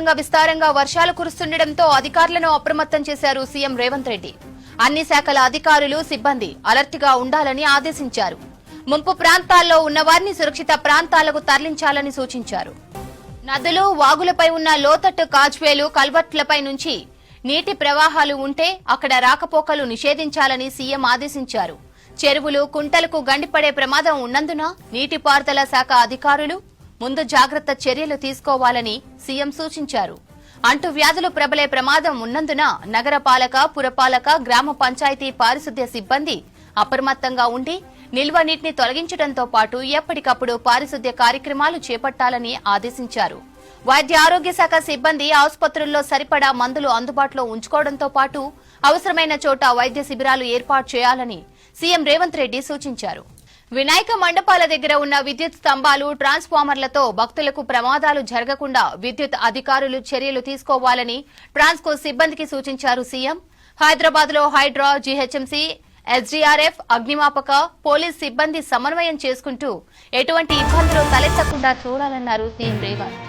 విస్తారంగా వర్షాలు కురుస్తుండటంతో అధికారులను అప్రమత్తం చేశారు సీఎం రేవంత్ రెడ్డి. అన్ని శాఖల అధికారులు సిబ్బంది అలర్ట్ గా ఉండాలని ఆదేశించారు. ముంపు ప్రాంతాల్లో ఉన్నవారిని సురక్షిత ప్రాంతాలకు తరలించాలని సూచించారు. నదులు, వాగులపై ఉన్న లోతట్టు కాజ్వేలు, కల్వర్ట్లపై నుంచి నీటి ప్రవాహాలు ఉంటే అక్కడ రాకపోకలు నిషేధించాలని సీఎం ఆదేశించారు. చెరువులు, కుంటలకు గండిపడే ప్రమాదం ఉన్నందున నీటిపారుదల శాఖ అధికారులు ముందు జాగ్రత్త చర్యలు తీసుకోవాలని సీఎం సూచించారు. అంటువ్యాధులు ప్రబలే ప్రమాదం ఉన్నందున నగరపాలక, పురపాలక, గ్రామ పంచాయతీ పారిశుద్ధ్య సిబ్బంది అప్రమత్తంగా ఉండి నిల్వ నీటిని తొలగించడంతో పాటు ఎప్పటికప్పుడు పారిశుద్ధ్య కార్యక్రమాలు చేపట్టాలని ఆదేశించారు. వైద్య ఆరోగ్య శాఖ సిబ్బంది ఆసుపత్రుల్లో సరిపడా మందులు అందుబాటులో ఉంచుకోవడంతో పాటు అవసరమైన చోట వైద్య శిబిరాలు ఏర్పాటు చేయాలని సీఎం రేవంత్ రెడ్డి సూచించారు. వినాయక మండపాల దగ్గర ఉన్న విద్యుత్ స్తంభాలు, ట్రాన్స్ఫార్మర్లతో భక్తులకు ప్రమాదాలు జరగకుండా విద్యుత్ అధికారులు చర్యలు తీసుకోవాలని ట్రాన్స్కో సిబ్బందికి సూచించారు సీఎం. హైదరాబాద్ లో హైడ్రా, జీహెచ్ఎంసీ, ఎస్డీఆర్ఎఫ్, అగ్నిమాపక, పోలీస్ సిబ్బంది సమన్వయం చేసుకుంటూ ఎటువంటి ఇబ్బందులు తలెత్తకుండా చూడాలన్నారు సీఎం రేవంత్.